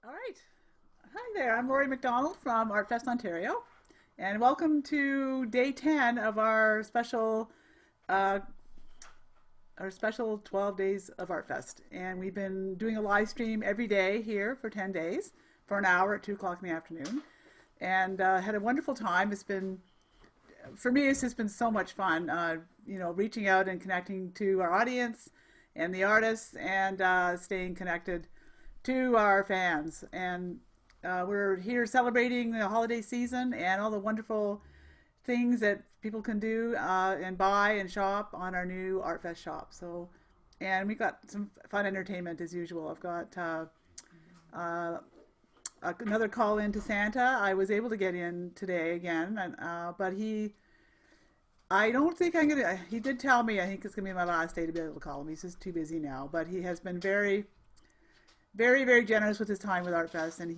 All right. Hi there. I'm Laurie McDonald from Artfest, Ontario, and welcome to day 10 of uh, our special 12 days of Artfest. And we've been doing a live stream every day here for 10 days for an hour at 2 o'clock in the afternoon, and had a wonderful time. For me, it's just been so much fun, reaching out and connecting to our audience and the artists and staying connected to our fans. And we're here celebrating the holiday season and all the wonderful things that people can do and buy and shop on our new Artfest shop. So, and we got some fun entertainment as usual. I've got uh, another call in to Santa. I was able to get in today again, but I don't think I'm gonna. He did tell me I think it's gonna be my last day to be able to call him. He's just too busy now. But he has been very, very, very generous with his time with Artfest, and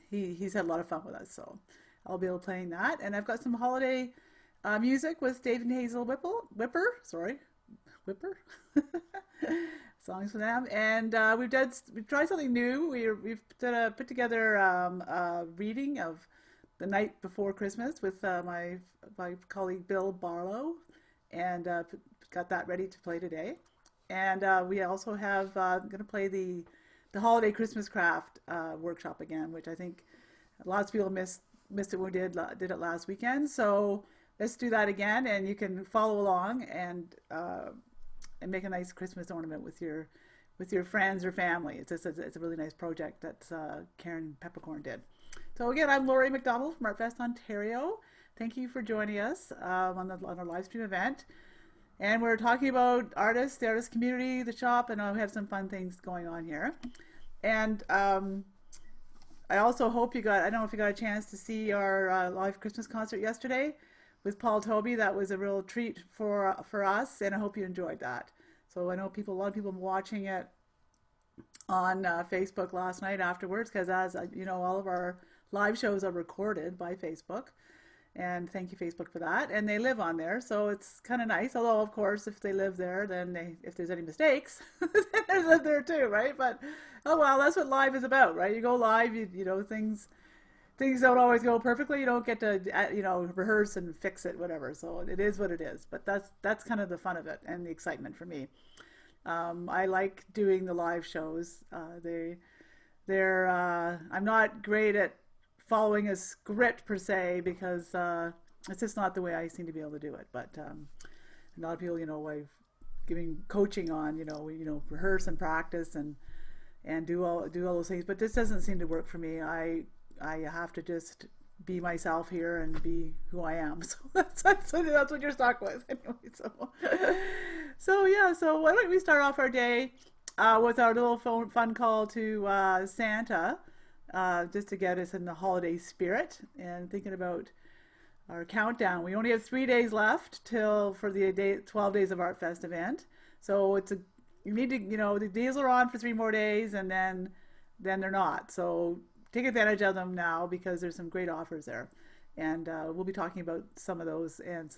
he's had a lot of fun with us. So I'll be able to playing that, and I've got some holiday music with Dave and Hazel Whipper songs for them, and we've tried something new. Put together a reading of the night before Christmas with my colleague Bill Barlow, and got that ready to play today. And we also have going to play the holiday Christmas craft workshop again, which I think lots of people missed it when we did it last weekend. So let's do that again, and you can follow along and make a nice Christmas ornament with your friends or family. It's a really nice project that Karen Peppercorn did. So again, I'm Laurie McDonald from Artfest, Ontario. Thank you for joining us on our live stream event. And we're talking about artists, the artist community, the shop, and we have some fun things going on here. And I also hope I don't know if you got a chance to see our live Christmas concert yesterday with Paul Toby. That was a real treat for us, and I hope you enjoyed that. So I know a lot of people watching it on Facebook last night afterwards, because as you know, all of our live shows are recorded by Facebook. And thank you, Facebook, for that. And they live on there, so it's kind of nice. Although, of course, if they live there, then if there's any mistakes, they live there too, right? But oh well, that's what live is about, right? You go live, things don't always go perfectly. You don't get to rehearse and fix it, whatever. So it is what it is. But that's kind of the fun of it and the excitement for me. I like doing the live shows. I'm not great at following a script per se, because it's just not the way I seem to be able to do it. But a lot of people, I've giving coaching on, rehearse and practice and do all those things. But this doesn't seem to work for me. I have to just be myself here and be who I am. So that's what you're stuck with anyway. So yeah. So why don't we start off our day with our little fun call to Santa. Just to get us in the holiday spirit and thinking about our countdown. We only have 3 days left for the 12 days of Artfest event. So you need to, the deals are on for 3 more days, and then they're not. So take advantage of them now, because there's some great offers there. And we'll be talking about some of those and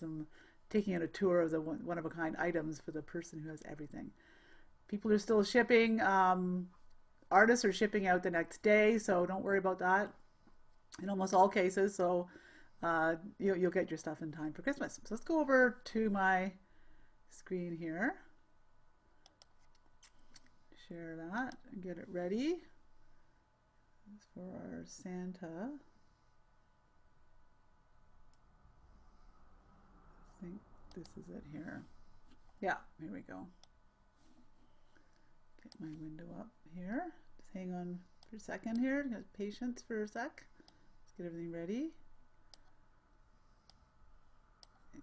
taking on a tour of the one-of-a-kind items for the person who has everything. People are still shipping. Artists are shipping out the next day, so don't worry about that in almost all cases. So you'll get your stuff in time for Christmas. So let's go over to my screen here, share that, and get it ready for our Santa. I think this is it here. Yeah, here we go. Get my window up here. Just hang on for a second here. Got patience for a sec. Let's get everything ready.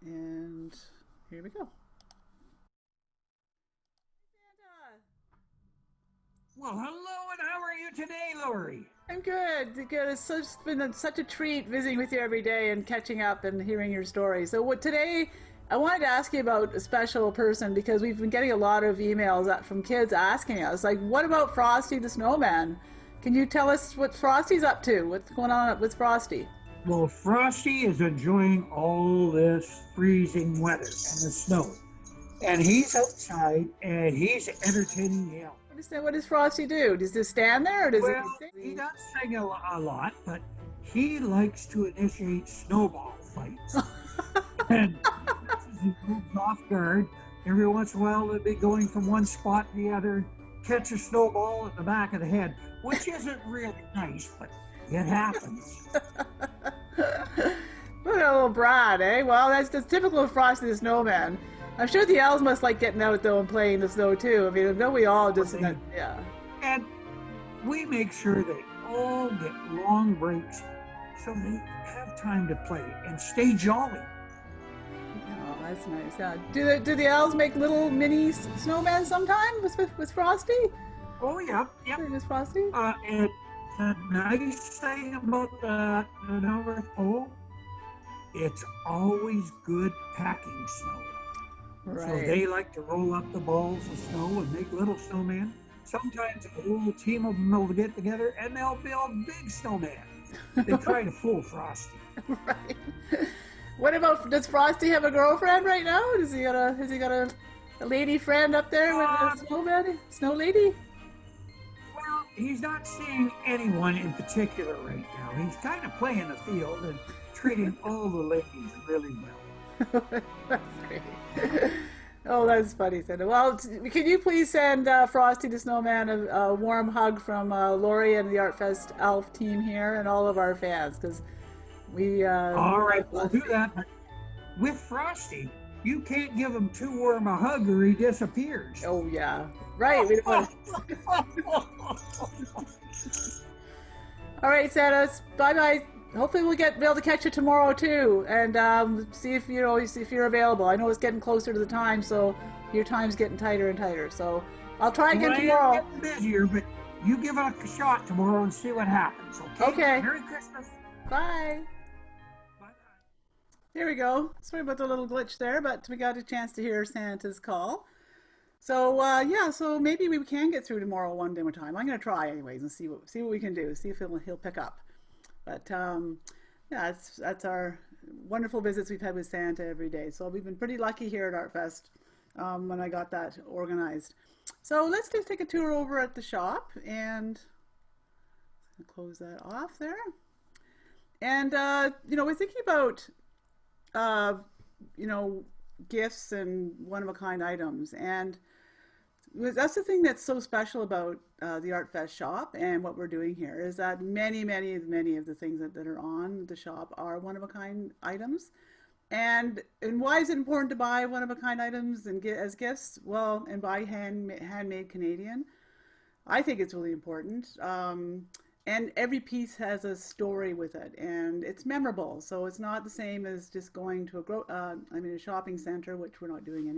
And here we go. Well, hello, and how are you today, Laurie? I'm good. Good. It's been such a treat visiting with you every day and catching up and hearing your stories. So today I wanted to ask you about a special person, because we've been getting a lot of emails from kids asking us, like, what about Frosty the Snowman? Can you tell us what Frosty's up to? What's going on with Frosty? Well, Frosty is enjoying all this freezing weather and the snow. And he's outside, and he's entertaining the elves. What does Frosty do? Does he stand there or does he Well, he sing? does sing a lot, but he likes to initiate snowball fights. And catches he moves off guard. Every once in a while, they'll be going from one spot to the other, catch a snowball at the back of the head, which isn't really nice, but it happens. What a little brat, eh? Well, that's typical of Frosty the Snowman. I'm sure the elves must like getting out though and playing in the snow too. I mean, don't we all just yeah. And we make sure they all get long breaks so they have time to play and stay jolly. Oh, that's nice. Yeah. Do the elves make little mini snowmen sometime with Frosty? Oh, yeah, yep. With Frosty? And the nice thing about the North Pole, it's always good packing snow. Right. So they like to roll up the balls of snow and make little snowmen. Sometimes a whole team of them will get together and they'll build big snowmen. They try to fool Frosty. Right. What about, does Frosty have a girlfriend right now? Has he got a lady friend up there with a snow lady? Well, he's not seeing anyone in particular right now. He's kind of playing the field and treating all the ladies really well. That's great. Oh, that's funny, Santa. Well, can you please send Frosty the Snowman a warm hug from Lori and the Artfest Elf team here and all of our fans, because we. All right, we'll do that. But with Frosty, you can't give him too warm a hug or he disappears. Oh yeah, right. We don't want All right, Santa. Bye bye. Hopefully we'll be able to catch you tomorrow too, and see if if you're available. I know it's getting closer to the time, so your time's getting tighter and tighter. So I'll try again tomorrow. I'm getting busier, but you give it a shot tomorrow and see what happens. Okay. Okay. Merry Christmas. Bye. Bye. Here we go. Sorry about the little glitch there, but we got a chance to hear Santa's call. So yeah, so maybe we can get through tomorrow one day more time. I'm gonna try anyways and see what we can do. See if he'll pick up. But yeah, that's our wonderful visits we've had with Santa every day. So we've been pretty lucky here at Artfest when I got that organized. So let's just take a tour over at the shop and close that off there. And we're thinking about gifts and one-of-a-kind items, and that's the thing that's so special about the Artfest shop and what we're doing here is that many of the things that are on the shop are one-of-a-kind items. And why is it important to buy one-of-a-kind items and get as gifts? Well, and buy handmade Canadian. I think it's really important. And every piece has a story with it, and it's memorable. So it's not the same as just going to a shopping center, which we're not doing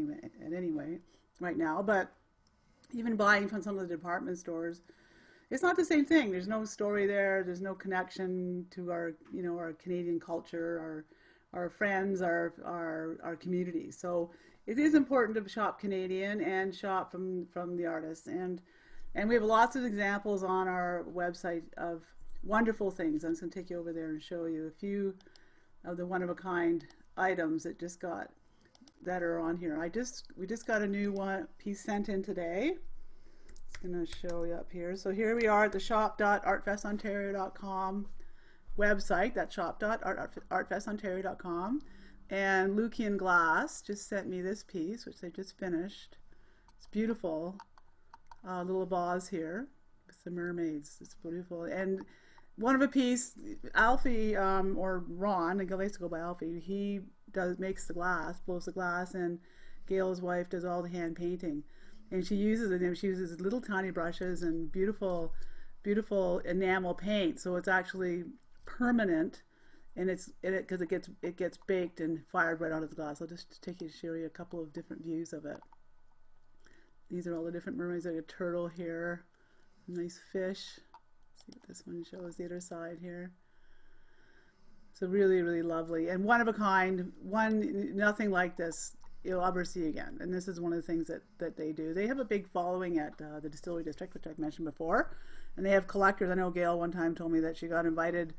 anyway right now. But even buying from some of the department stores, it's not the same thing. There's no story there. There's no connection to our Canadian culture, our friends, our community. So it is important to shop Canadian and shop from the artists. And we have lots of examples on our website of wonderful things. I'm just going to take you over there and show you a few of the one-of-a-kind items that are on here. We just got a new piece sent in today. I'm going to show you up here. So here we are at the shop.artfestontario.com website. That's shop.artfestontario.com. And Lucian Glass just sent me this piece, which they just finished. It's beautiful. Little vase here with the mermaids. It's beautiful. And one of a piece, Alfie or Ron, I like to go by Alfie, he makes the glass, blows the glass, and Gail's wife does all the hand painting. And she uses little tiny brushes and beautiful enamel paint. So it's actually permanent, and because it gets baked and fired right out of the glass. I'll just show you a couple of different views of it. These are all the different mermaids. Like a turtle here, a nice fish. Let's see what this one shows. The other side here. So really lovely and one of a kind. Nothing like this you'll ever see again. And this is one of the things that they do. They have a big following at the Distillery District, which I've mentioned before, and they have collectors. I know Gail one time told me that she got invited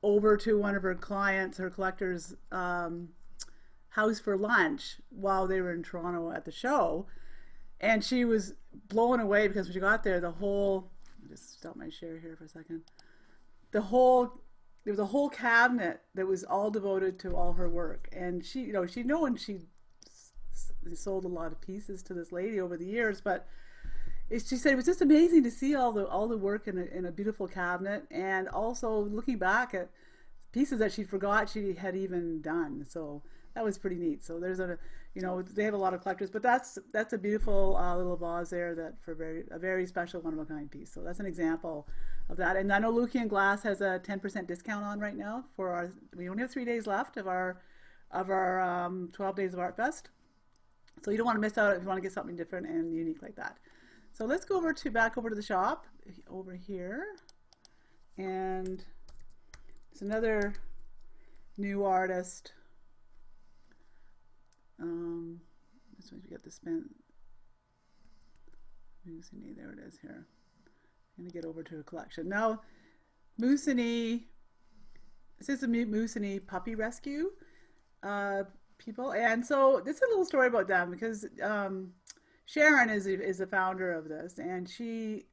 over to one of her collector's house for lunch while they were in Toronto at the show. And she was blown away because when she got there, the whole, just stop my share here for a second. The whole, there was a whole cabinet that was all devoted to all her work. And she, you know, she known she sold a lot of pieces to this lady over the years, but she said it was just amazing to see all the work in a beautiful cabinet, and also looking back at pieces that she forgot she had even done. So that was pretty neat. So there's a, you know, they have a lot of collectors, but that's a beautiful little vase there that for a very special one of a kind piece. So that's an example of that. And I know Lukian Glass has a 10% discount on right now for our. We only have 3 days left of our 12 days of Artfest. So you don't want to miss out if you want to get something different and unique like that. So let's go back over to the shop over here, and it's another new artist. This one we got the spin. Musini, there it is here. I'm gonna get over to her collection now. Musini. This is a Musini puppy rescue people, and so this is a little story about them because Sharon is the founder of this, and she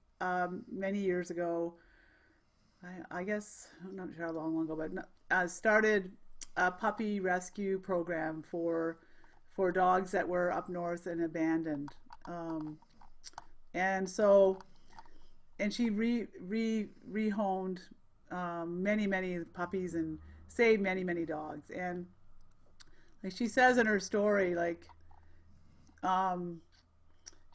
many years ago, I guess I'm not sure how long ago, but started a puppy rescue program for dogs that were up north and abandoned, and so she rehomed many puppies and saved many dogs. And like she says in her story, like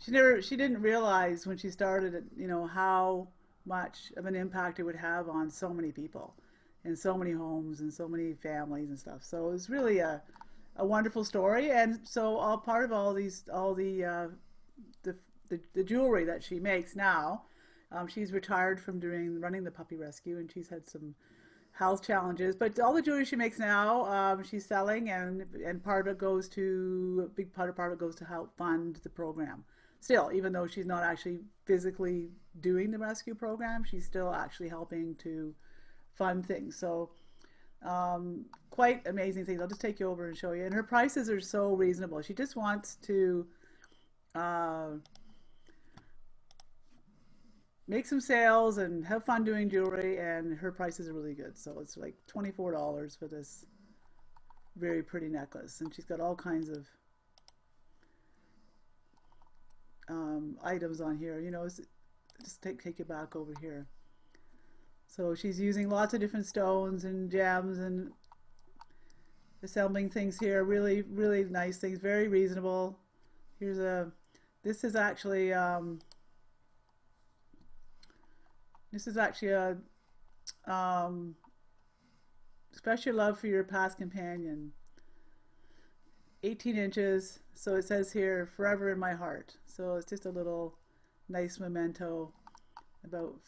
she didn't realize when she started it, you know, how much of an impact it would have on so many people and so many homes and so many families and stuff. So it was really a wonderful story. And so all part of all the jewelry that she makes now, she's retired from running the puppy rescue, and she's had some health challenges, but all the jewelry she makes now, she's selling, and part of it goes to, a big part of it goes to help fund the program. Still, even though she's not actually physically doing the rescue program, she's still actually helping to fund things. So quite amazing things. I'll just take you over and show you. And her prices are so reasonable. She just wants to make some sales and have fun doing jewelry, and her prices are really good. So it's like $24 for this very pretty necklace, and she's got all kinds of items on here. You know, just take it back over here. So she's using lots of different stones and gems and assembling things here. Really nice things, very reasonable. This is actually a special love for your past companion. 18 inches, so it says here, forever in my heart. So it's just a little nice memento about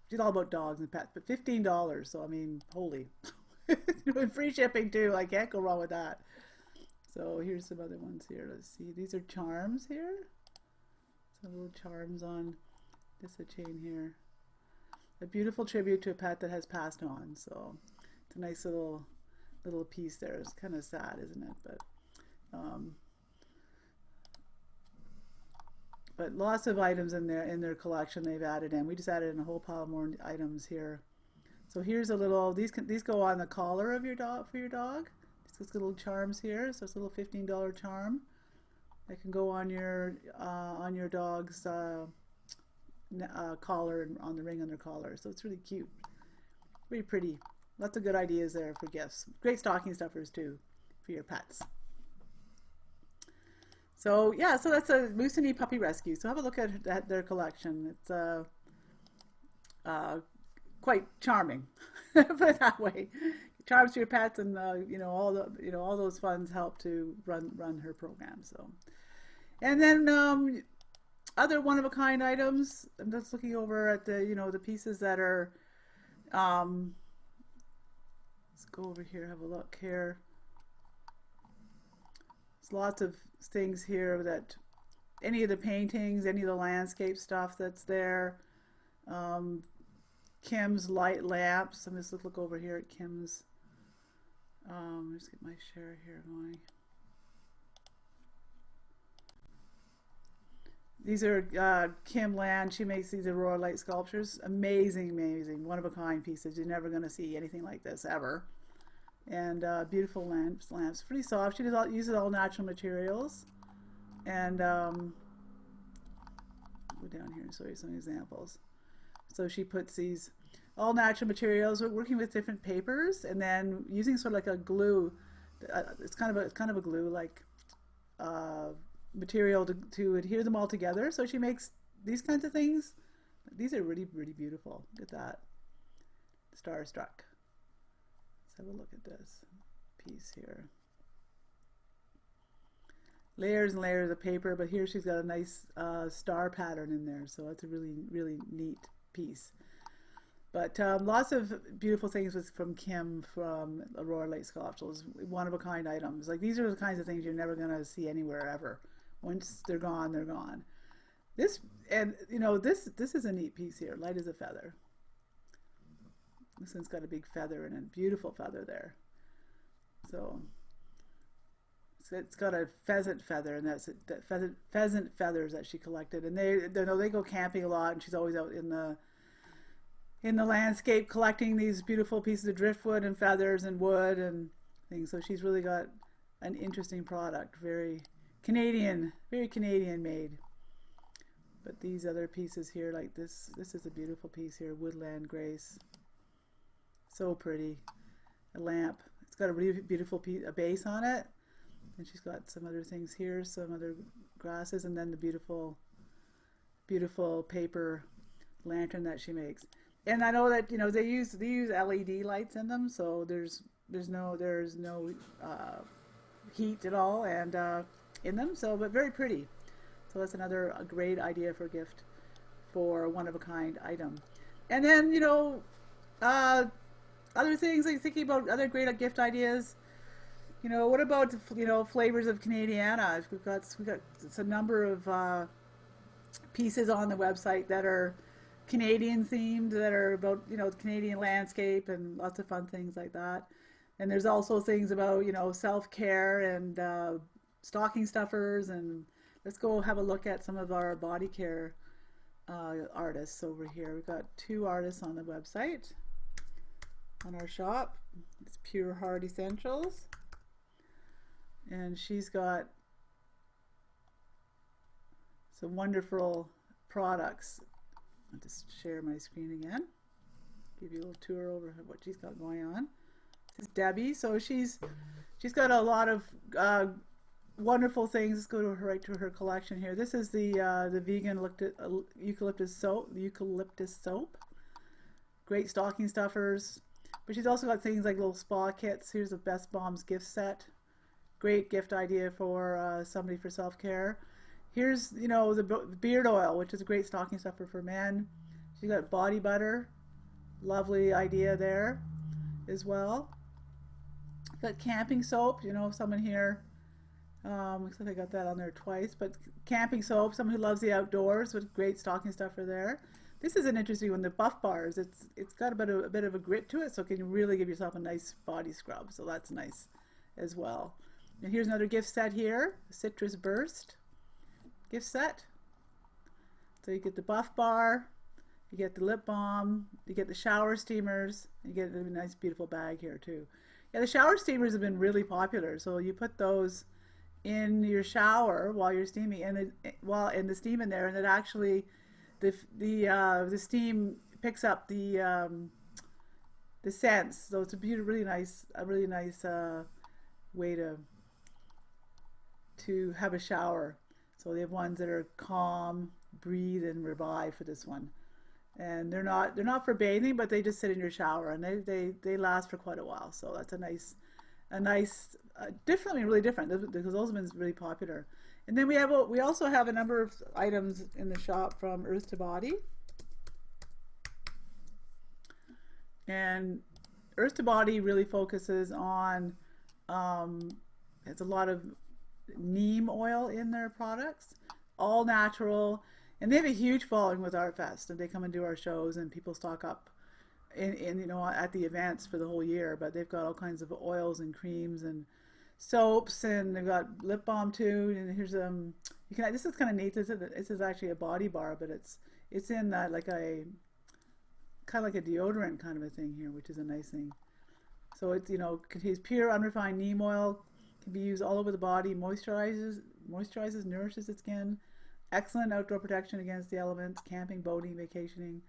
it's all about dogs and pets, but $15. So I mean, holy, and free shipping too. I can't go wrong with that. So here's some other ones here. Let's see. These are charms here. Some little charms on this chain here. A beautiful tribute to a pet that has passed on. So it's a nice little piece there. It's kind of sad, isn't it? But lots of items in their collection they've added in. We just added in a whole pile more items here. So here's a little. These go on the collar of your dog for your dog. These little charms here. So it's a little $15 charm that can go on your dog's collar and on the ring on their collar. So it's really cute, really pretty. Lots of good ideas there for gifts. Great stocking stuffers too for your pets. So yeah, so that's a Musini Puppy Rescue. So have a look at their collection. It's quite charming, put it that way. Charms for your pets, and all those funds help to run her program. So, and then other one of a kind items. I'm just looking over at the pieces that are. Let's go over here, have a look here. There's lots of things here that any of the paintings, any of the landscape stuff that's there. Kim's light lamps. I'm just look over here at Kim's. Let's get my share here going. These are Kim Land. She makes these Aurora light sculptures. Amazing, amazing, one of a kind pieces. You're never going to see anything like this ever. And beautiful lamps. Pretty soft. She uses all natural materials. And go down here and show you some examples. So she puts these all natural materials. We're working with different papers, and then using sort of like a glue. It's kind of a glue like material to adhere them all together. So she makes these kinds of things. These are really, really beautiful. Look at that. Starstruck. Let's have a look at this piece here. Layers and layers of paper, but here she's got a nice star pattern in there, so it's a really, really neat piece. But lots of beautiful things from Kim from Aurora Light Sculptures, one-of-a-kind items. Like, these are the kinds of things you're never going to see anywhere ever. Once they're gone, they're gone. This, and you know, this is a neat piece here, light as a feather. This one's got a big feather in it, beautiful feather there. So it's got a pheasant feather, and that's pheasant feathers that she collected. And they go camping a lot, and she's always out in the landscape collecting these beautiful pieces of driftwood and feathers and wood and things. So she's really got an interesting product, very Canadian made. But these other pieces here, like this is a beautiful piece here, Woodland Grace. So pretty. A lamp. It's got a really beautiful a base on it. And she's got some other things here, some other grasses, and then the beautiful, beautiful paper lantern that she makes. And I know that, you know, they use LED lights in them, so there's no heat at all and in them. So, but very pretty. So that's another great idea for a gift for a one-of-a-kind item. And then, you know, other things, like thinking about other great gift ideas. You know, what about, you know, flavors of Canadiana? We've got it's a number of pieces on the website that are Canadian themed, that are about, you know, the Canadian landscape and lots of fun things like that. And there's also things about, you know, self-care and stocking stuffers. And let's go have a look at some of our body care artists over here. We've got 2 artists on the website, on our shop. It's Pure Heart Essentials. And she's got some wonderful products. I'll just share my screen again, give you a little tour over what she's got going on. This is Debbie. So she's got a lot of wonderful things. Let's go to right to her collection here. This is the vegan eucalyptus soap. Great stocking stuffers. But she's also got things like little spa kits. Here's a Best Moms gift set. Great gift idea for somebody for self-care. Here's, you know, the beard oil, which is a great stocking stuffer for men. She's got body butter. Lovely idea there as well. Got camping soap. You know, someone here, looks like I got that on there twice, but camping soap, someone who loves the outdoors, with great stocking stuffer there. This is an interesting one, the Buff Bars. It's got a bit of a grit to it, so it can really give yourself a nice body scrub. So that's nice as well. And here's another gift set here, Citrus Burst gift set. So you get the Buff Bar, you get the lip balm, you get the shower steamers, you get a nice beautiful bag here too. Yeah, the shower steamers have been really popular. So you put those in your shower while you're steaming, and the steam in there, and it actually the steam picks up the scents. So it's a really nice way to have a shower. So they have ones that are calm, breathe, and revive for this one. And they're not for bathing, but they just sit in your shower, and they last for quite a while. So that's a nice really different, because those have been really popular. And then we also have a number of items in the shop from Earth to Body. And Earth to Body really focuses on it's a lot of neem oil in their products, all natural, and they have a huge following with Artfest, and they come and do our shows, and people stock up in you know, at the events for the whole year. But they've got all kinds of oils and creams and soaps, and they've got lip balm too. And here's you you can. This is kind of neat. This is actually a body bar, but it's in like a kind of like a deodorant kind of a thing here, which is a nice thing. So it's, contains pure unrefined neem oil, can be used all over the body, moisturizes, nourishes the skin, excellent outdoor protection against the elements, camping, boating, vacationing,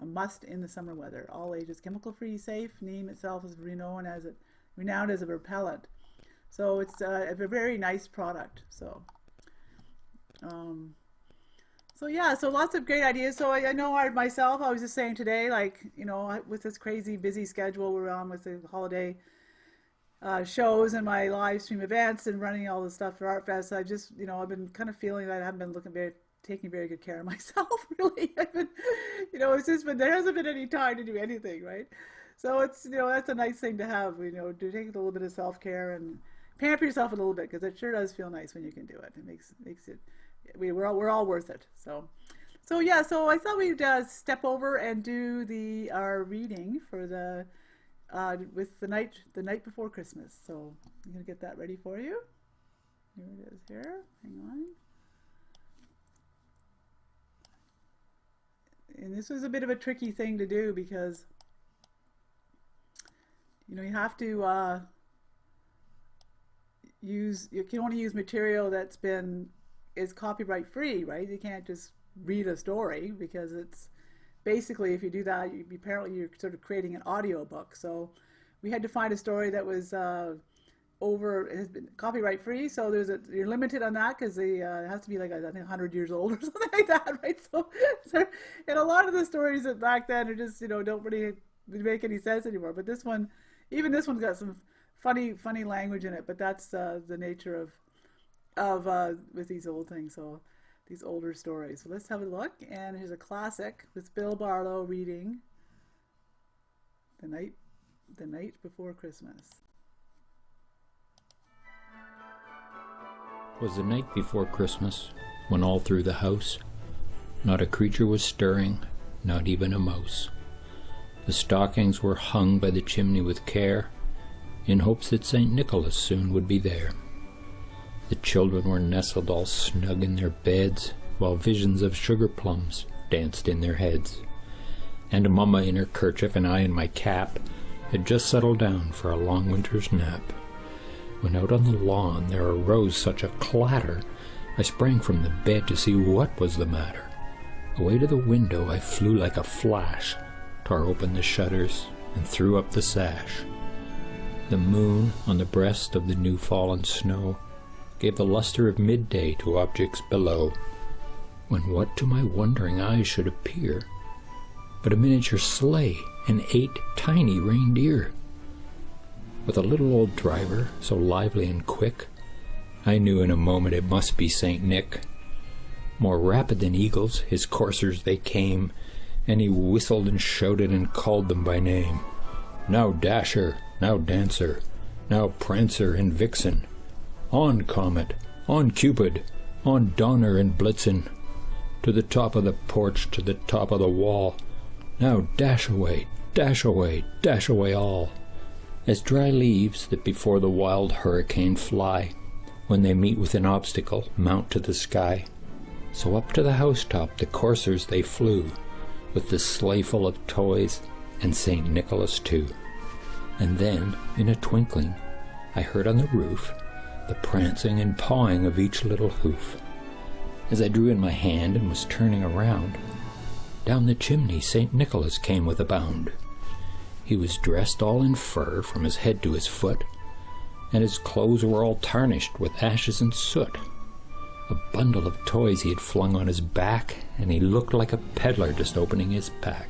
a must in the summer weather, all ages, chemical free, safe. Neem itself is renowned as a repellent. So it's a very nice product. So yeah, so lots of great ideas. So I know I was just saying today, like, with this crazy busy schedule we're on with the holiday shows and my live stream events and running all the stuff for Artfest, I just, I've been kind of feeling that I haven't been taking very good care of myself, really. I've been, it's just been, there hasn't been any time to do anything, right? So it's, that's a nice thing to have, to take a little bit of self-care and pamper yourself a little bit, because it sure does feel nice when you can do it. It makes it, we're all worth it. So yeah, so I thought we'd step over and do our reading for the with the night before Christmas. So I'm gonna get that ready for you. Here it is. Here, hang on. And this was a bit of a tricky thing to do because you have to you can only use material that's is copyright free, right? You can't just read a story, because it's basically, if you do that, apparently you're sort of creating an audio book. So we had to find a story that was has been copyright free. So you're limited on that, because it has to be like, I think, 100 years old or something like that, right? So and a lot of the stories that back then are just, don't really make any sense anymore. But even this one's got some funny language in it. But that's the nature of with these old things, so these older stories. So let's have a look. And here's a classic with Bill Barlow reading The Night Before Christmas. 'Twas the night before Christmas, when all through the house not a creature was stirring, not even a mouse. The stockings were hung by the chimney with care, in hopes that St. Nicholas soon would be there. The children were nestled all snug in their beds, while visions of sugar plums danced in their heads. And Mamma in her kerchief and I in my cap had just settled down for a long winter's nap, when out on the lawn there arose such a clatter, I sprang from the bed to see what was the matter. Away to the window I flew like a flash, tore open the shutters, and threw up the sash. The moon on the breast of the new-fallen snow gave the luster of midday to objects below, when what to my wondering eyes should appear but a miniature sleigh and 8 tiny reindeer. With a little old driver, so lively and quick, I knew in a moment it must be St. Nick. More rapid than eagles, his coursers they came, and he whistled and shouted and called them by name. Now Dasher, now Dancer, now Prancer and Vixen, on Comet, on Cupid, on Donner and Blitzen, to the top of the porch, to the top of the wall. Now dash away, dash away, dash away all, as dry leaves that before the wild hurricane fly, when they meet with an obstacle, mount to the sky. So up to the housetop the coursers they flew, with the sleigh full of toys, and St. Nicholas too. And then, in a twinkling, I heard on the roof the prancing and pawing of each little hoof. As I drew in my hand and was turning around, down the chimney St. Nicholas came with a bound. He was dressed all in fur from his head to his foot, and his clothes were all tarnished with ashes and soot. A bundle of toys he had flung on his back, and he looked like a peddler just opening his pack.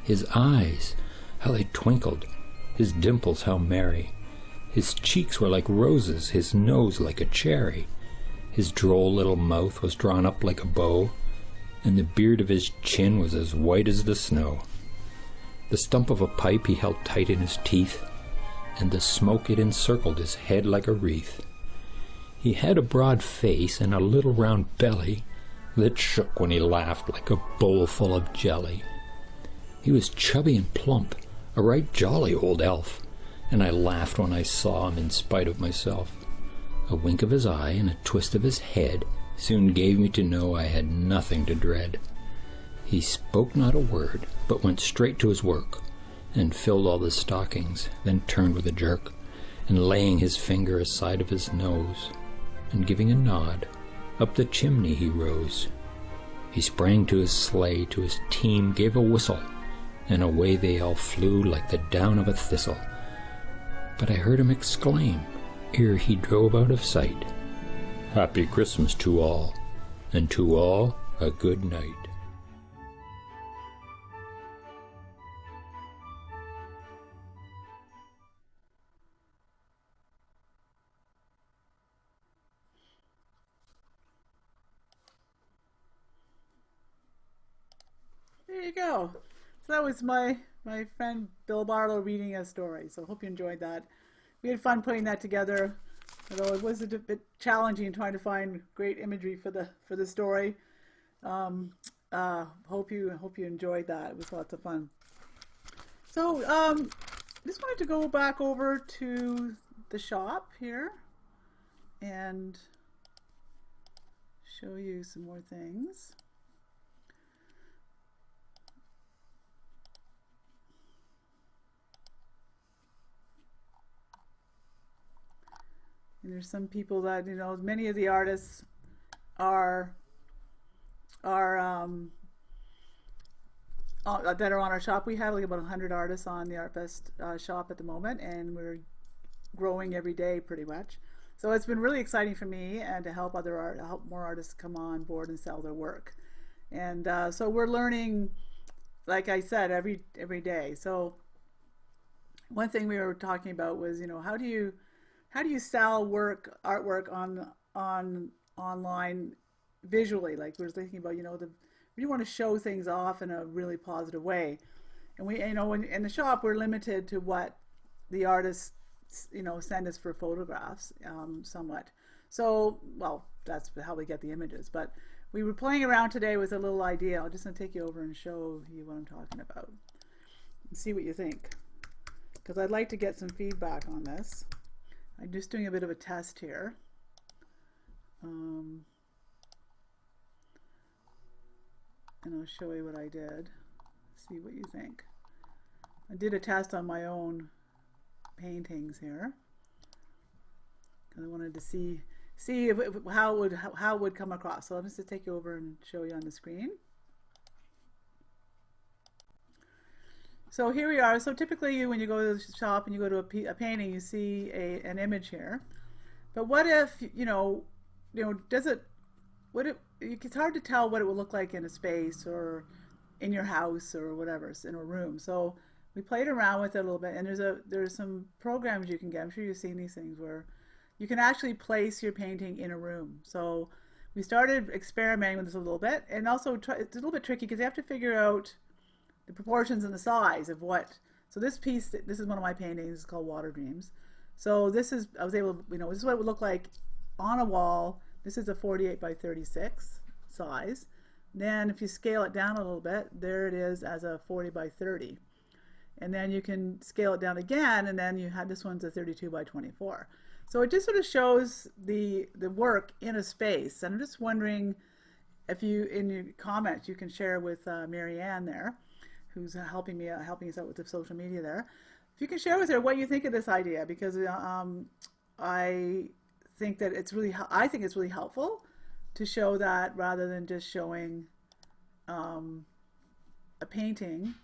His eyes, how they twinkled, his dimples how merry. His cheeks were like roses, his nose like a cherry. His droll little mouth was drawn up like a bow, and the beard of his chin was as white as the snow. The stump of a pipe he held tight in his teeth, and the smoke it encircled his head like a wreath. He had a broad face and a little round belly that shook when he laughed like a bowl full of jelly. He was chubby and plump, a right jolly old elf, and I laughed when I saw him in spite of myself. A wink of his eye and a twist of his head soon gave me to know I had nothing to dread. He spoke not a word, but went straight to his work, and filled all the stockings, then turned with a jerk, and laying his finger aside of his nose, and giving a nod, up the chimney he rose. He sprang to his sleigh, to his team gave a whistle, and away they all flew like the down of a thistle. But I heard him exclaim, ere he drove out of sight, "Happy Christmas to all, and to all a good night." There you go. So that was my friend Bill Barlow reading a story. So hope you enjoyed that. We had fun putting that together, although it was a bit challenging trying to find great imagery for the story. Hope you enjoyed that. It was lots of fun. So just wanted to go back over to the shop here and show you some more things. And there's some people that, you know, many of the artists are that are on our shop. We have like about 100 artists on the Artfest shop at the moment, and we're growing every day pretty much. So it's been really exciting for me and to help help more artists come on board and sell their work. And so we're learning, like I said, every day. So one thing we were talking about was, you know, how do you sell artwork online visually? Like we're thinking about, you know, we want to show things off in a really positive way, and we, you know, in the shop we're limited to what the artists, you know, send us for photographs, somewhat. So, well, that's how we get the images. But we were playing around today with a little idea. I'm just going to take you over and show you what I'm talking about and see what you think, because I'd like to get some feedback on this. I'm just doing a bit of a test here. And I'll show you what I did. See what you think. I did a test on my own paintings here, because I wanted to see how it would come across. So I'm just going to take you over and show you on the screen. So here we are. So typically when you go to the shop and you go to a painting, you see an image here. But what if, it's hard to tell what it would look like in a space or in your house or whatever, in a room. So we played around with it a little bit, and there's some programs you can get. I'm sure you've seen these things where you can actually place your painting in a room. So we started experimenting with this a little bit, and also it's a little bit tricky because you have to figure out the proportions and the size of what. So this piece, this is one of my paintings, it's called Water Dreams. So this is, I was able to, this is what it would look like on a wall. This is a 48 by 36 size. Then if you scale it down a little bit, there it is as a 40 by 30. And then you can scale it down again, and then you had, this one's a 32 by 24. So it just sort of shows the work in a space. And I'm just wondering if you, in your comments, you can share with Marianne there, who's helping us out with the social media there. If you can share with her what you think of this idea, because I think that it's really helpful to show that rather than just showing a painting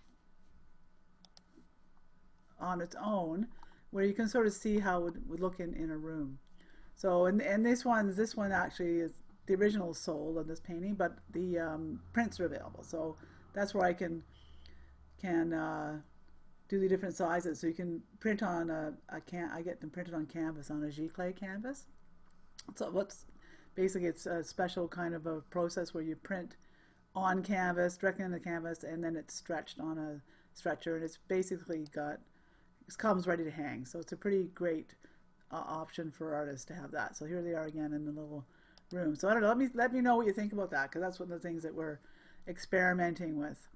on its own, where you can sort of see how it would look in a room. So and this one actually is the original sold of this painting, but the prints are available. So that's where I can do the different sizes. So you can print on I get them printed on canvas, on a Giclée canvas. So it's a special kind of a process where you print on canvas, directly on the canvas, and then it's stretched on a stretcher, and it's basically it comes ready to hang. So it's a pretty great option for artists to have that. So here they are again in the little room. So I don't know, let me know what you think about that, because that's one of the things that we're experimenting with.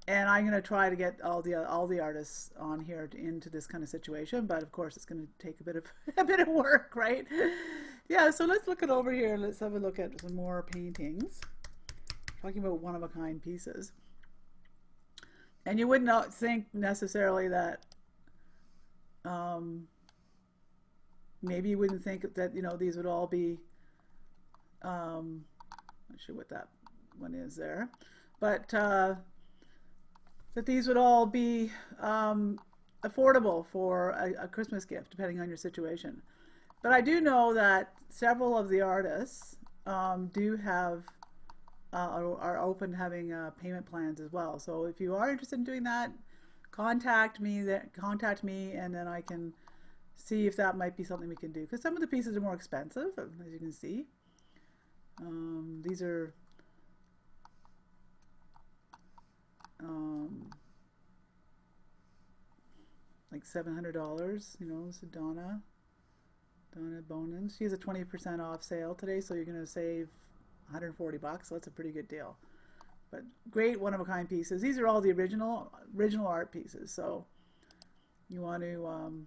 And I'm going to try to get all the artists on here into this kind of situation, but of course it's going to take a bit of a bit of work, right? Yeah, so let's look it over here. Let's have a look at some more paintings. Talking about one of a kind pieces. And you would not think necessarily that maybe you wouldn't think that, you know, these would all be not sure what that one is there, but that these would all be affordable for a Christmas gift, depending on your situation. But I do know that several of the artists do have are open to having payment plans as well. So if you are interested in doing that, contact me, and then I can see if that might be something we can do. Because some of the pieces are more expensive, as you can see. These are like $700, you know. So Donna Bonin, she has a 20% off sale today, so you're going to save $140, so that's a pretty good deal. But great one-of-a-kind pieces. These are all the original art pieces, so you want to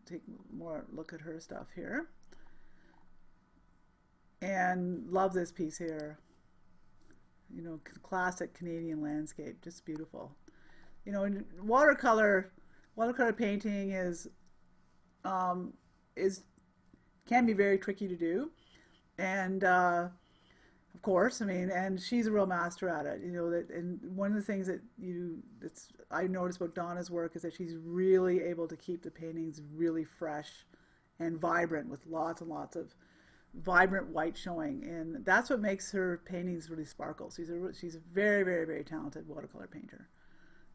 take more look at her stuff here. And love this piece here. You know, classic Canadian landscape, just beautiful. You know, and watercolor painting can be very tricky to do, and of course, I mean, and she's a real master at it. You know that, and one of the things that's I noticed about Donna's work is that she's really able to keep the paintings really fresh and vibrant, with lots and lots of vibrant white showing, and that's what makes her paintings really sparkle. She's a very, very, very talented watercolor painter.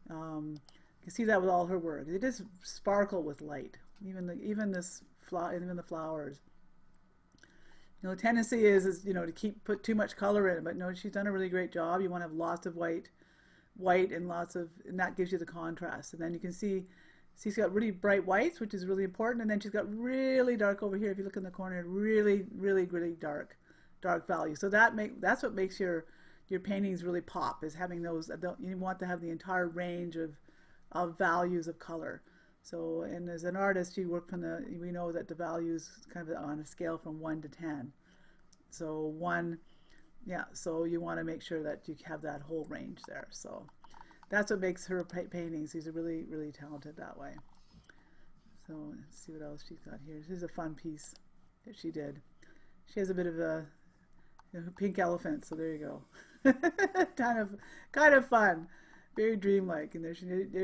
You can see that with all her work. It just sparkle with light. Even the flowers. You know, the tendency is you know, to put too much color in it, but no, she's done a really great job. You want to have lots of white, and and that gives you the contrast. And then you can see she's got really bright whites, which is really important, and then she's got really dark over here. If you look in the corner, really, really, really dark value. So that's what makes your paintings really pop, is having those. You want to have the entire range of values of color. So, and as an artist, we know that the values kind of on a scale from 1 to 10. So so you want to make sure that you have that whole range there. So that's what makes her paintings. She's really, really talented that way. So let's see what else she's got here. This is a fun piece that she did. She has a bit of a pink elephant, so there you go. kind of fun. Very dreamlike. And there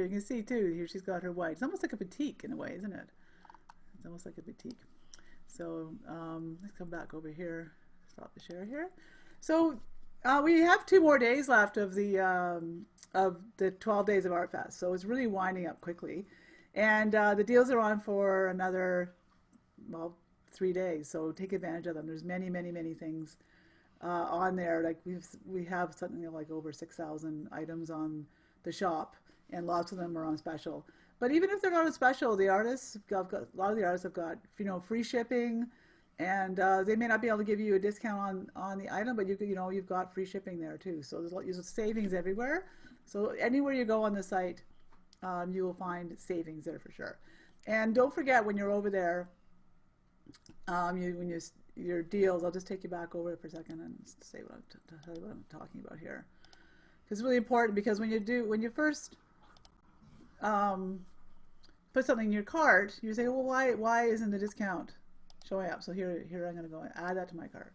you can see too, here she's got her white. It's almost like a batik in a way, isn't it? It's almost like a batik. So let's come back over here. Stop the share here. So we have 2 more days left of the 12 days of Artfest. So it's really winding up quickly. And the deals are on for another, 3 days. So take advantage of them. There's many, many, many things on there. Like we have something like over 6,000 items on the shop, and lots of them are on special. But even if they're not on special, the artists a lot of the artists have got, you know, free shipping, and they may not be able to give you a discount on the item, but you've got free shipping there too. So there's savings everywhere. So anywhere you go on the site, you will find savings there for sure. And don't forget, when you're over there, your deals, I'll just take you back over it for a second and tell you what I'm talking about here. It's really important, because when you first put something in your cart, you say, well, why isn't the discount showing up? So here I'm going to go and add that to my cart.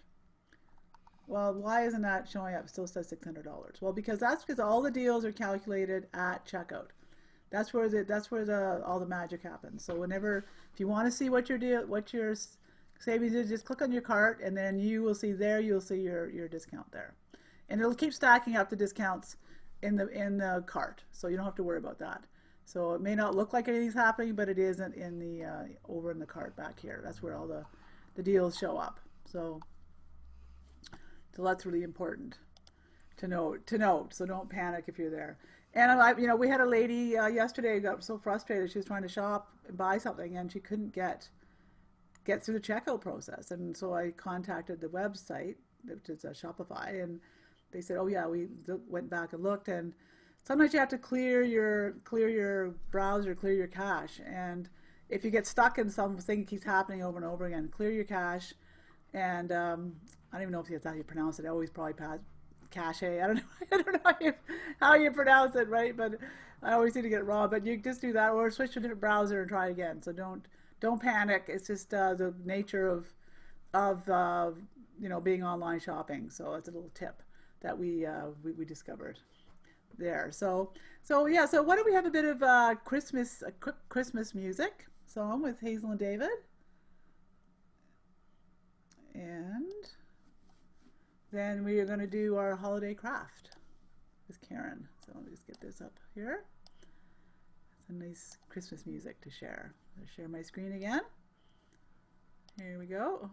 Well, why isn't that showing up? It still says $600. Well, because all the deals are calculated at checkout. That's where all the magic happens. So if you want to see what your savings is, just click on your cart, and then you'll see your discount there. And it'll keep stacking up the discounts in the cart, so you don't have to worry about that. So it may not look like anything's happening, but it isn't over in the cart back here. That's where all the deals show up. So that's really important to note. So don't panic if you're there. And we had a lady yesterday who got so frustrated. She was trying to shop and buy something, and she couldn't get through the checkout process. And so I contacted the website, which is Shopify, and they said, oh yeah, we went back and looked, and sometimes you have to clear your browser, clear your cache, and if you get stuck in something that keeps happening over and over again, clear your cache, and I don't even know if that's how you pronounce it. I always probably cache. I don't know. I don't know how you pronounce it, right? But I always seem to get it wrong. But you just do that, or switch to a different browser and try again. So don't panic. It's just the nature of being online shopping. So it's a little tip that we discovered there. So yeah. So why don't we have a bit of quick Christmas music song with Hazel and David, and then we are going to do our holiday craft with Karen. So let me just get this up here. Some nice Christmas music to share. I'll share my screen again. Here we go.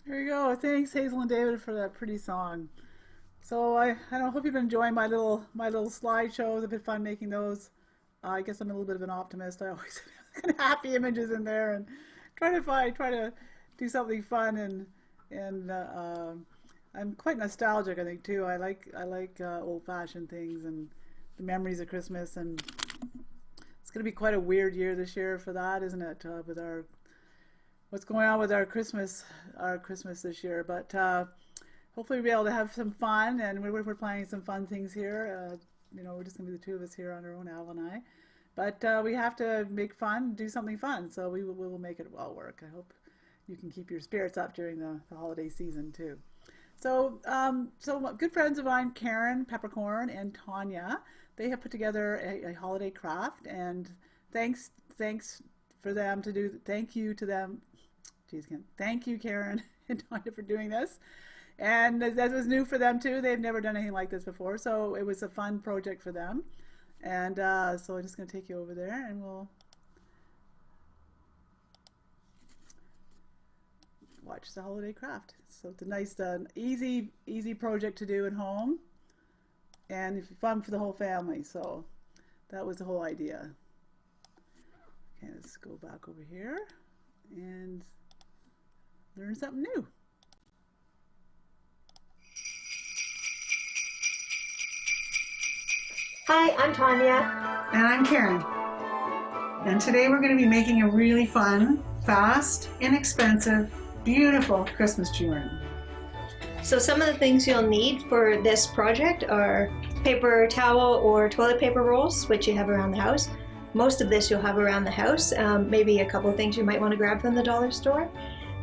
There you go. Thanks, Hazel and David, for that pretty song. So I don't hope you've been enjoying my little slideshows. It's been fun making those. I guess I'm a little bit of an optimist. I always kind of happy images in there and try to do something fun, and I'm quite nostalgic, I think, too. I like old-fashioned things and the memories of Christmas, and it's going to be quite a weird year this year for that, isn't it? With our what's going on with our Christmas this year, but hopefully we'll be able to have some fun, and we're planning some fun things here. We're just gonna be the two of us here on our own, Al and I, but we have to make fun, do something fun, so we will make it well work. I hope you can keep your spirits up during the holiday season too. So good friends of mine, Karen Peppercorn and Tanya, they have put together a holiday craft, and thanks for them to do. Thank you to them. Geez, again. Thank you, Karen and Tanya, for doing this. And that was new for them too. They've never done anything like this before, so it was a fun project for them. And so I'm just going to take you over there, and we'll watch the holiday craft. So it's a nice, easy project to do at home, and fun for the whole family. So that was the whole idea. Okay, let's go back over here and learn something new. Hi, I'm Tanya. And I'm Karen. And today we're going to be making a really fun, fast, inexpensive, beautiful Christmas tree ornament. So some of the things you'll need for this project are paper towel or toilet paper rolls, which you have around the house. Most of this you'll have around the house. Maybe a couple of things you might want to grab from the dollar store.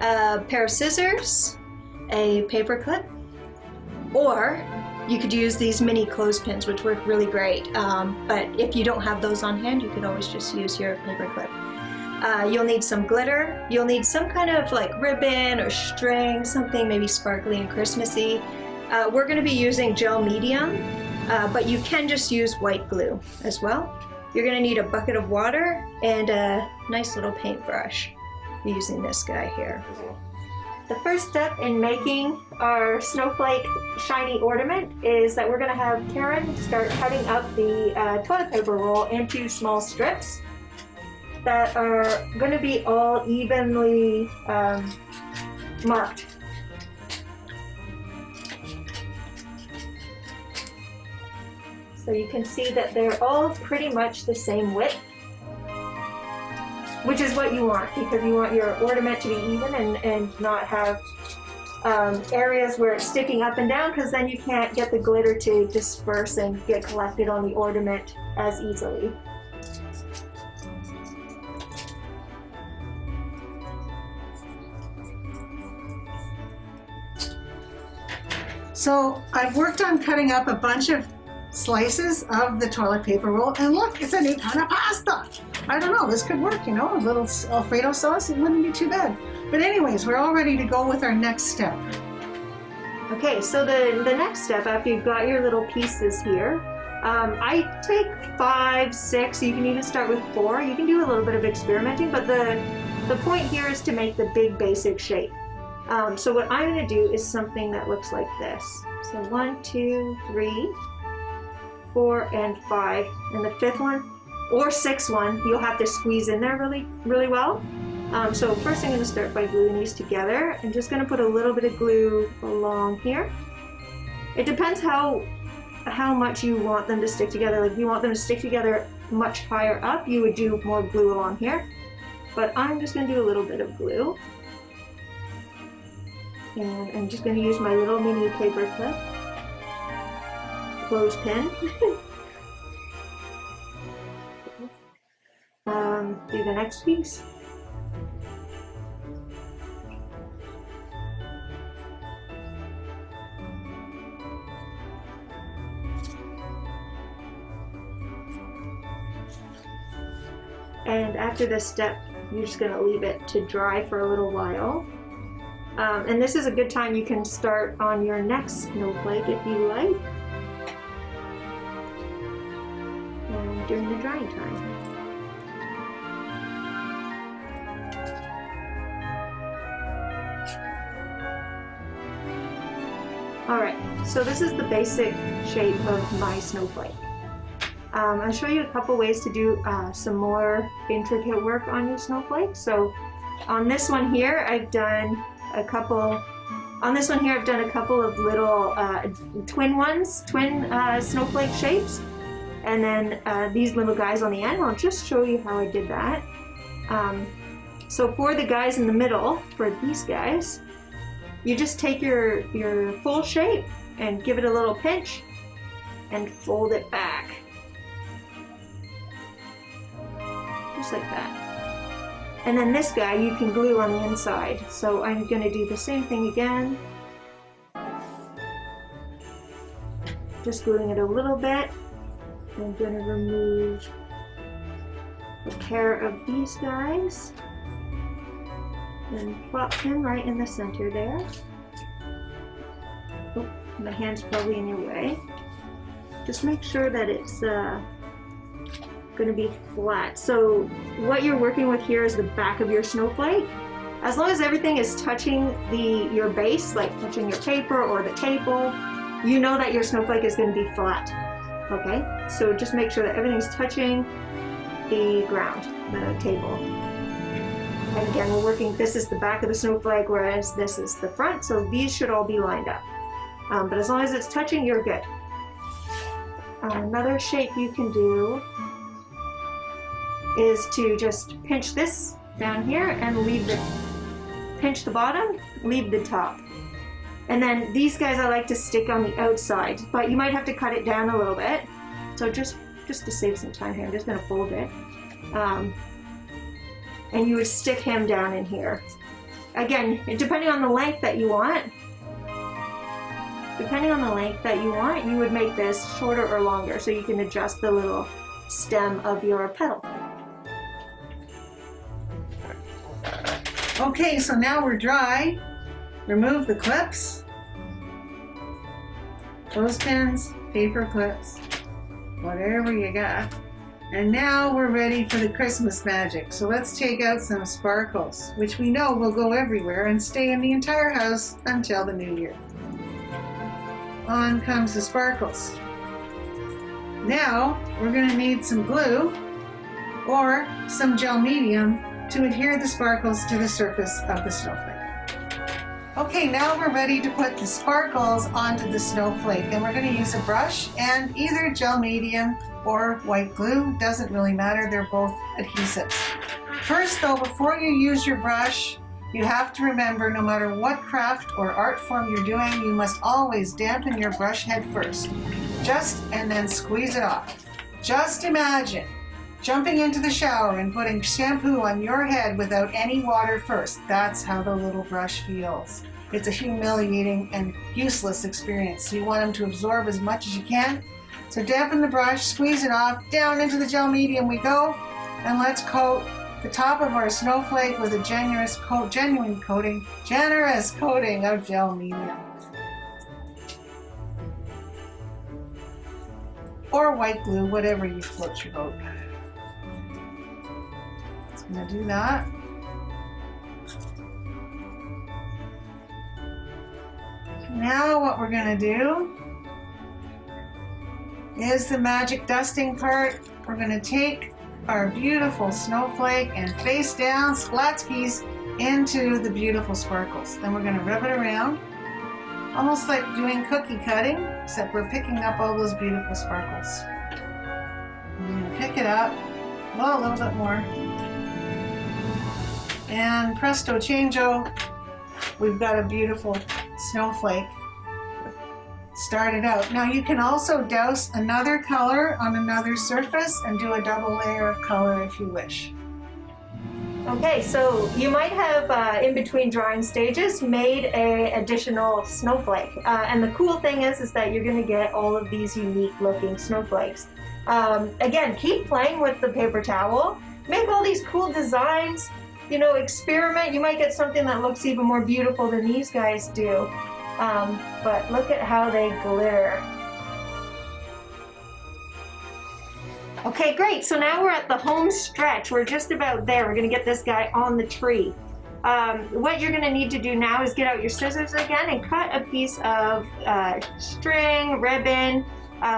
A pair of scissors, a paper clip, or you could use these mini clothespins, which work really great. But if you don't have those on hand, you could always just use your paper clip. You'll need some glitter. You'll need some kind of like ribbon or string, something maybe sparkly and Christmassy. We're going to be using gel medium, but you can just use white glue as well. You're going to need a bucket of water and a nice little paintbrush using this guy here. The first step in making our snowflake shiny ornament is that we're going to have Karen start cutting up the toilet paper roll into small strips that are going to be all evenly marked. So you can see that they're all pretty much the same width, which is what you want, because you want your ornament to be even and not have areas where it's sticking up and down, because then you can't get the glitter to disperse and get collected on the ornament as easily. So I've worked on cutting up a bunch of slices of the toilet paper roll, and look, it's a new kind of pasta. I don't know, this could work, you know, a little Alfredo sauce, it wouldn't be too bad. But anyways, we're all ready to go with our next step. Okay, so the next step, after you've got your little pieces here, I take 5, 6, you can even start with 4. You can do a little bit of experimenting, but the point here is to make the big basic shape. So what I'm going to do is something that looks like this. So 1, 2, 3, 4, and 5, and the 5th one or 6th one you'll have to squeeze in there really well. So first I'm going to start by gluing these together. I'm just going to put a little bit of glue along here. It depends how much you want them to stick together. Like if you want them to stick together much higher up, you would do more glue along here. But I'm just going to do a little bit of glue. And I'm just going to use my little mini paper clip, clothespin. Do the next piece. And after this step, you're just going to leave it to dry for a little while. And this is a good time you can start on your next snowflake if you like. And during the drying time. Alright, so this is the basic shape of my snowflake. I'll show you a couple ways to do some more intricate work on your snowflake. So on this one here, I've done a couple of little twin snowflake shapes, and then these little guys on the end. I'll just show you how I did that. So for the guys in the middle, for these guys, you just take your full shape and give it a little pinch and fold it back. Just like that. And then this guy you can glue on the inside. So I'm going to do the same thing again. Just gluing it a little bit. I'm going to remove a pair of these guys and plop them right in the center there. Oh, my hand's probably in your way. Just make sure that it's going to be flat. So what you're working with here is the back of your snowflake. As long as everything is touching your base, like touching your paper or the table, you know that your snowflake is going to be flat. Okay, so just make sure that everything's touching the ground, the table. And again, we're working, this is the back of the snowflake, whereas this is the front, so these should all be lined up. But as long as it's touching, you're good. Another shape you can do is to just pinch this down here and pinch the bottom, leave the top. And then these guys I like to stick on the outside, but you might have to cut it down a little bit. So just to save some time here, I'm just gonna fold it. And you would stick him down in here. Again, depending on the length that you want, you would make this shorter or longer so you can adjust the little stem of your petal. Okay, so now we're dry. Remove the clips, clothespins, paper clips, whatever you got. And now we're ready for the Christmas magic. So let's take out some sparkles, which we know will go everywhere and stay in the entire house until the new year. On comes the sparkles. Now we're going to need some glue or some gel medium to adhere the sparkles to the surface of the snowflake. Okay, now we're ready to put the sparkles onto the snowflake, and we're going to use a brush and either gel medium or white glue. Doesn't really matter, they're both adhesives. First though, before you use your brush, you have to remember, no matter what craft or art form you're doing, you must always dampen your brush head first. And then squeeze it off. Just imagine jumping into the shower and putting shampoo on your head without any water first. That's how the little brush feels. It's a humiliating and useless experience. So you want them to absorb as much as you can. So dampen the brush, squeeze it off, down into the gel medium we go, and let's coat the top of our snowflake with a generous coating of gel medium. Or white glue, whatever you float your boat. I'm going to do that. Now what we're going to do is the magic dusting part. We're going to take our beautiful snowflake and face down, splatskis, into the beautiful sparkles. Then we're going to rub it around, almost like doing cookie cutting, except we're picking up all those beautiful sparkles. I'm going to pick it up, well, a little bit more. And presto changeo, we've got a beautiful snowflake started out. Now you can also douse another color on another surface and do a double layer of color if you wish. Okay, so you might have, in between drawing stages, made an additional snowflake. And the cool thing is that you're going to get all of these unique looking snowflakes. Again, keep playing with the paper towel. Make all these cool designs. You know, experiment. You might get something that looks even more beautiful than these guys do. But look at how they glitter. Okay, great. So now we're at the home stretch. We're just about there. We're going to get this guy on the tree. What you're going to need to do now is get out your scissors again and cut a piece of string, ribbon,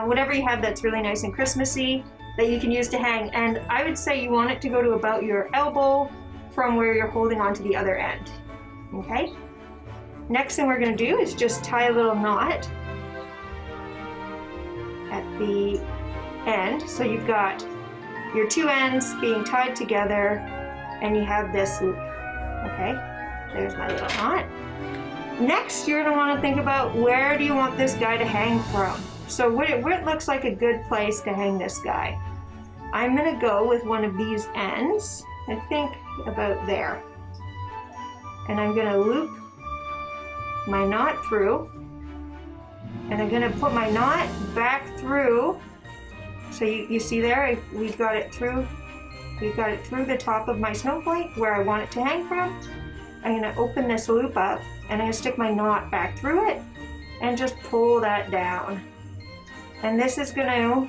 whatever you have that's really nice and Christmassy that you can use to hang. And I would say you want it to go to about your elbow from where you're holding on to the other end. Okay? Next thing we're going to do is just tie a little knot at the end. So you've got your two ends being tied together and you have this loop. Okay, there's my little knot. Next, you're going to want to think about where do you want this guy to hang from. So where it looks like a good place to hang this guy. I'm going to go with one of these ends, I think about there. And I'm going to loop my knot through, and I'm going to put my knot back through So you see there, we've got it through the top of my snowflake where I want it to hang from. I'm gonna open this loop up and I'm gonna stick my knot back through it and just pull that down. And this is gonna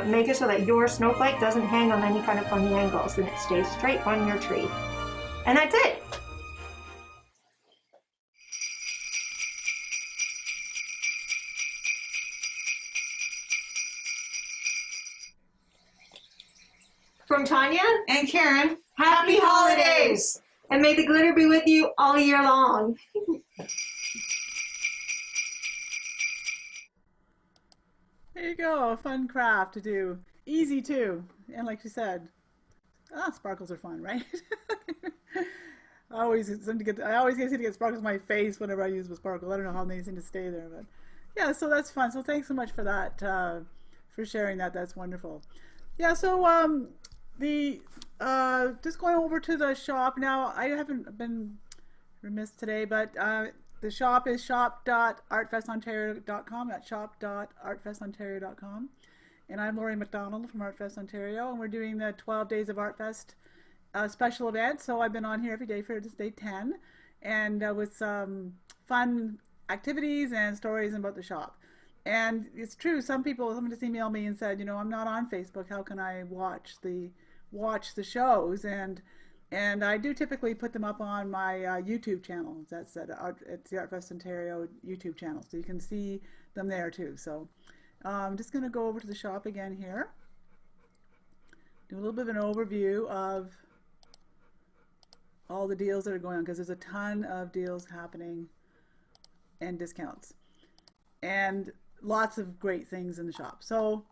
make it so that your snowflake doesn't hang on any kind of funny angles and it stays straight on your tree. And that's it. From Tanya And Karen, happy holidays! And may the glitter be with you all year long. There you go, a fun craft to do. Easy too. And like she said, sparkles are fun, right? I always get to get sparkles in my face whenever I use a sparkle. I don't know how they seem to stay there, but yeah, so that's fun. So thanks so much for that, for sharing that. That's wonderful. Yeah, so just going over to the shop now. I haven't been remiss today, but the shop is shop.artfestontario.com. That's shop.artfestontario.com. And I'm Laurie McDonald from Artfest Ontario, and we're doing the 12 Days of Artfest special event. So I've been on here every day for this day 10, and with some fun activities and stories about the shop. And it's true, someone just emailed me and said, I'm not on Facebook. How can I watch the shows? And I do typically put them up on my YouTube channel. It's the Artfest Ontario YouTube channel, so you can see them there too. So I'm just going to go over to the shop again here, do a little bit of an overview of all the deals that are going on, because there's a ton of deals happening and discounts and lots of great things in the shop. So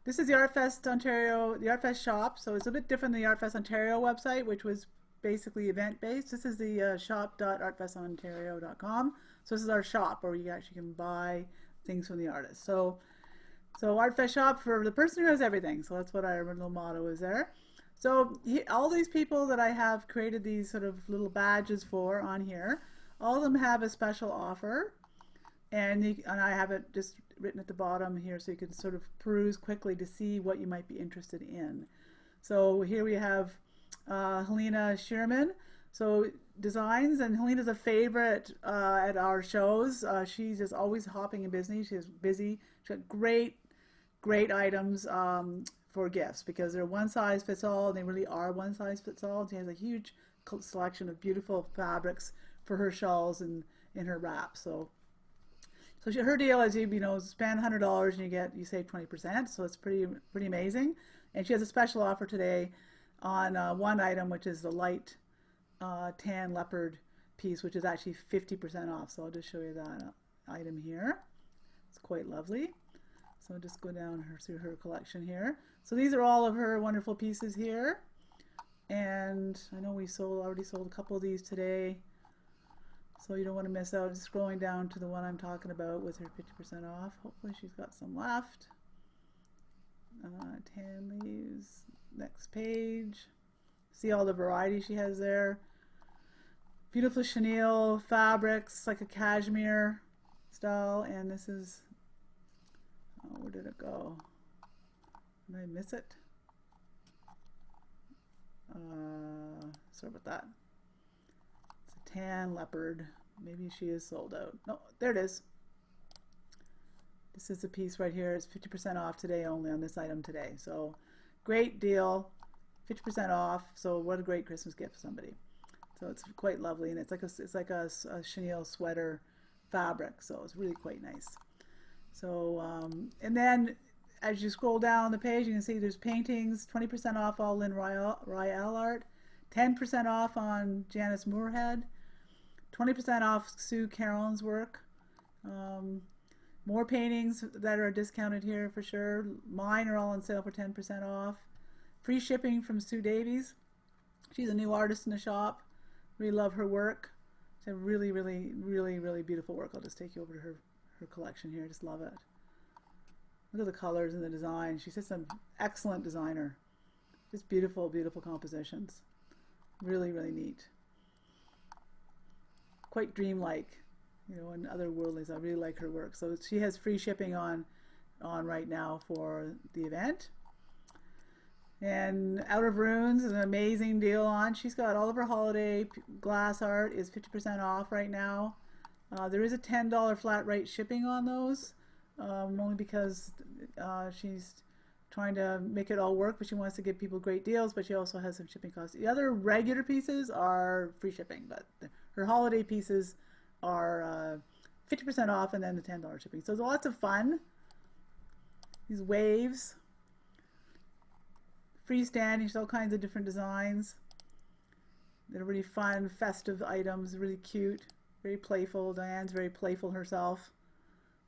this is the Artfest Ontario, the Artfest shop. So it's a bit different than the Artfest Ontario website, which was basically event-based. This is the shop.artfestontario.com. So this is our shop where you actually can buy things from the artists. So Artfest shop for the person who has everything. So that's what our little motto is there. So all these people that I have created these sort of little badges for on here, all of them have a special offer. And I have it just written at the bottom here so you can sort of peruse quickly to see what you might be interested in. So here we have Helena Sherman. So designs, and Helena's a favorite at our shows. She's just always hopping and busy. She's busy. She's got great items for gifts, because they're one size fits all, and they really are one size fits all. And she has a huge selection of beautiful fabrics for her shawls and in her wraps. So her deal is you spend $100 and you save 20%. So it's pretty amazing. And she has a special offer today on one item, which is the light tan leopard piece, which is actually 50% off. So I'll just show you that item here. It's quite lovely. So I'll just go down through her collection here. So these are all of her wonderful pieces here. And I know we already sold a couple of these today. So you don't want to miss out. Just scrolling down to the one I'm talking about with her 50% off. Hopefully she's got some left. Tan leaves. Next page. See all the variety she has there. Beautiful chenille fabrics, like a cashmere style. And this is, where did it go? Did I miss it? Sorry about that. It's a tan leopard. Maybe she is sold out. No, there it is. This is the piece right here. It's 50% off today only on this item today. So great deal, 50% off. So what a great Christmas gift for somebody. So it's quite lovely, and it's like a chenille sweater fabric. So it's really quite nice. So and then as you scroll down the page, you can see there's paintings, 20% off all Lynn Ryall art, 10% off on Janice Moorhead, 20% off Sue Carolyn's work. More paintings that are discounted here for sure. Mine are all on sale for 10% off. Free shipping from Sue Davies. She's a new artist in the shop. Really love her work. It's a really, really, really, really beautiful work. I'll just take you over to her collection here. I just love it. Look at the colors and the design. She's just an excellent designer. Just beautiful, beautiful compositions. Really, really neat. Quite dreamlike, and otherworldly. I really like her work. So she has free shipping on on right now for the event. And Out of Runes is an amazing deal on. She's got all of her holiday glass art is 50% off right now. There is a $10 flat rate shipping on those, only because she's trying to make it all work, but she wants to give people great deals, but she also has some shipping costs. The other regular pieces are free shipping, but her holiday pieces are 50% off and then the $10 shipping. So there's lots of fun. These waves, freestanding, there's all kinds of different designs. They're really fun, festive items, really cute, very playful. Diane's very playful herself.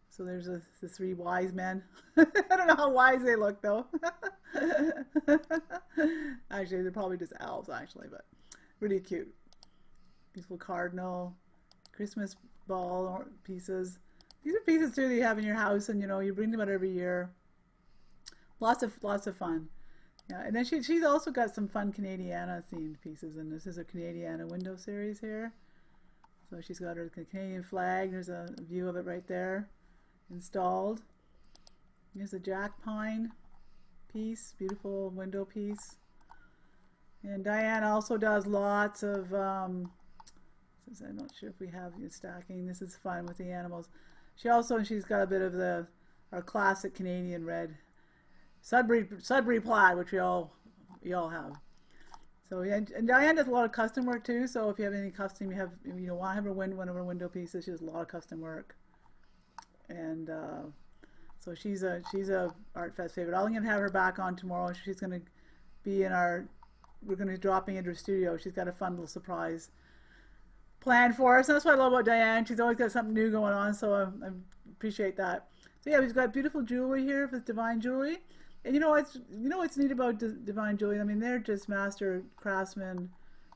So there's the three wise men. I don't know how wise they look though. Actually, they're probably just elves actually, but really cute. Beautiful cardinal, Christmas ball pieces. These are pieces too that you have in your house, and you bring them out every year. Lots of fun. Yeah, and then she's also got some fun Canadiana themed pieces, and this is a Canadiana window series here. So she's got her Canadian flag. There's a view of it right there, installed. Here's a jack pine piece, beautiful window piece. And Diane also does lots of. I'm not sure if we have stacking. This is fun with the animals. She's got a bit of our classic Canadian red. Sudbury plaid, which we all have. So yeah, and Diane does a lot of custom work too. So if you have any custom, want to have one of her window pieces. She does a lot of custom work, and so she's a Artfest favorite. I'm gonna have her back on tomorrow. She's gonna be we're gonna be dropping into her studio. She's got a fun little surprise planned for us. And that's what I love about Diane. She's always got something new going on. So I appreciate that. So yeah, we've got beautiful jewelry here with Divine Jewelry. And what's neat about Divine Jewelry? I mean, they're just master craftsmen,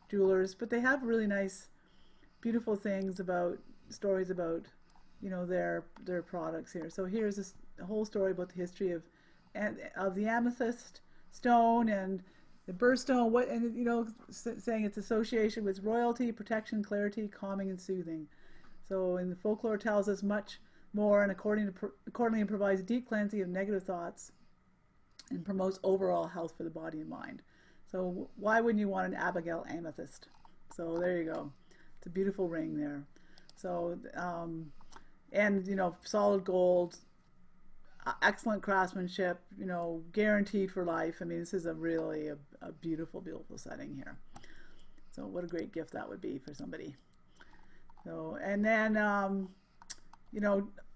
jewelers, but they have really nice, beautiful stories about, their products here. So here's a whole story about the history of the amethyst stone and the birthstone. Saying its association with royalty, protection, clarity, calming, and soothing. So, and the folklore tells us much more, and accordingly provides deep cleansing of negative thoughts and promotes overall health for the body and mind. So why wouldn't you want an Abigail amethyst? So there you go. It's a beautiful ring there. So and solid gold, excellent craftsmanship, guaranteed for life. I mean, this is a beautiful setting here. So what a great gift that would be for somebody. So, and then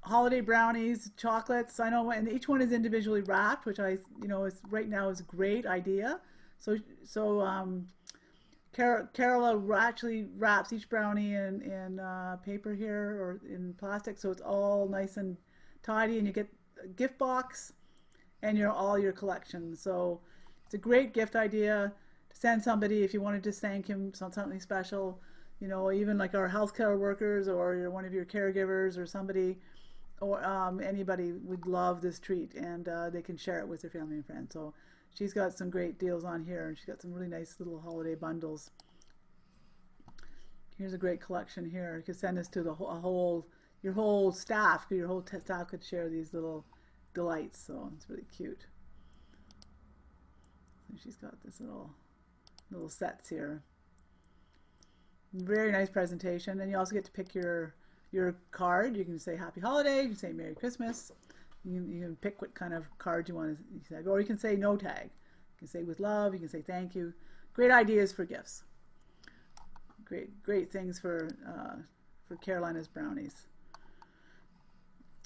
holiday brownies, chocolates. I know, and each one is individually wrapped, which right now is a great idea. So Carola actually wraps each brownie in paper here or in plastic, so it's all nice and tidy, and you get a gift box and all your collection. So it's a great gift idea to send somebody if you wanted to thank him something special. Even like our healthcare workers or one of your caregivers or somebody. Or anybody would love this treat, and they can share it with their family and friends. So she's got some great deals on here, and she's got some really nice little holiday bundles. Here's a great collection here. You could send this to your whole staff. Your whole staff could share these little delights. So it's really cute. And she's got this little sets here. Very nice presentation, and you also get to pick your card. You can say Happy Holiday, you can say Merry Christmas. You can pick what kind of card you want to say, or you can say no tag. You can say with love, you can say thank you. Great ideas for gifts. Great things for Carolina's brownies.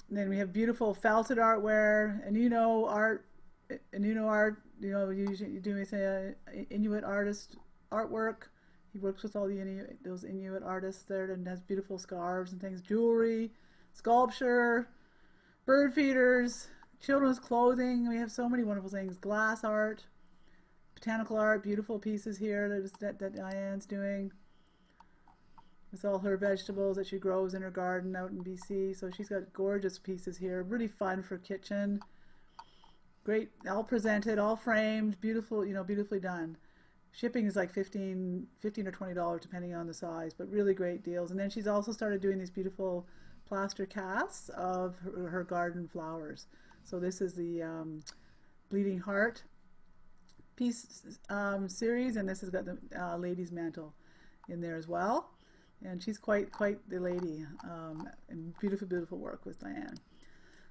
And then we have beautiful felted artware, and art. Usually doing Inuit artist artwork. He works with all those Inuit artists there, and has beautiful scarves and things, jewelry, sculpture, bird feeders, children's clothing. We have so many wonderful things. Glass art, botanical art, beautiful pieces here that Diane's doing. With all her vegetables that she grows in her garden out in BC. So she's got gorgeous pieces here, really fun for kitchen. Great, all presented, all framed, beautiful, beautifully done. Shipping is like $15 or $20 depending on the size, but really great deals. And then she's also started doing these beautiful plaster casts of her garden flowers. So this is the Bleeding Heart piece series, and this has got the Lady's Mantle in there as well. And she's quite the lady, and beautiful work with Diane.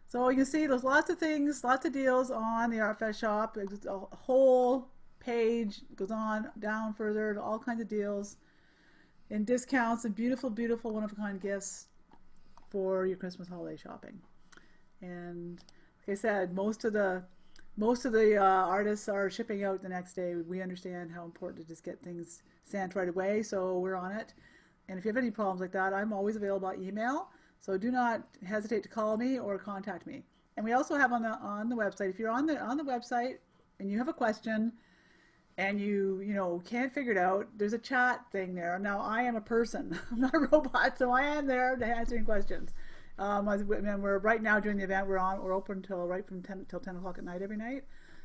So you can see there's lots of things, lots of deals on the Artfest shop. It's a whole page goes on down further, all kinds of deals and discounts and beautiful one-of-a-kind gifts for your Christmas holiday shopping. And like I said, most of the artists are shipping out the next day. We understand how important to just get things sent right away, so we're on it. And if you have any problems like that, I'm always available by email, so do not hesitate to call me or contact me. And we also have on the website, if you're on the website and you have a question and you can't figure it out, there's a chat thing there. Now, I am a person, I'm not a robot, so I am there to answering questions. And we're right now during the event, we're open till 10 o'clock at night every night.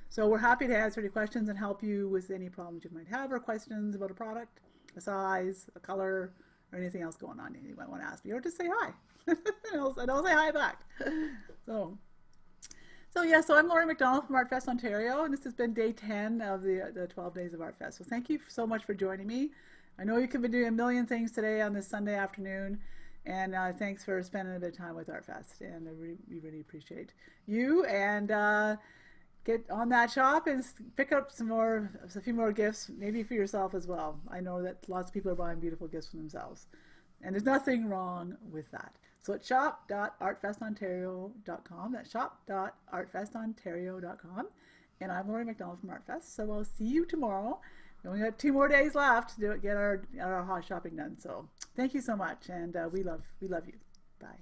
So we're happy to answer any questions and help you with any problems you might have, or questions about a product, a size, a color, or anything else going on you might want to ask me, or just say hi. and I'll say hi back. So I'm Laurie McDonald from Artfest Ontario, and this has been day 10 of the 12 days of Artfest. So thank you so much for joining me. I know you could be doing a million things today on this Sunday afternoon, and thanks for spending a bit of time with Artfest, and we really appreciate you. And get on that shop and pick up a few more gifts, maybe for yourself as well. I know that lots of people are buying beautiful gifts for themselves, and there's nothing wrong with that. So it's shop.artfestontario.com. That's shop.artfestontario.com. And I'm Laurie McDonald from Artfest. So I'll see you tomorrow. We only got 2 more days left to get our hot shopping done. So thank you so much, and we love you. Bye.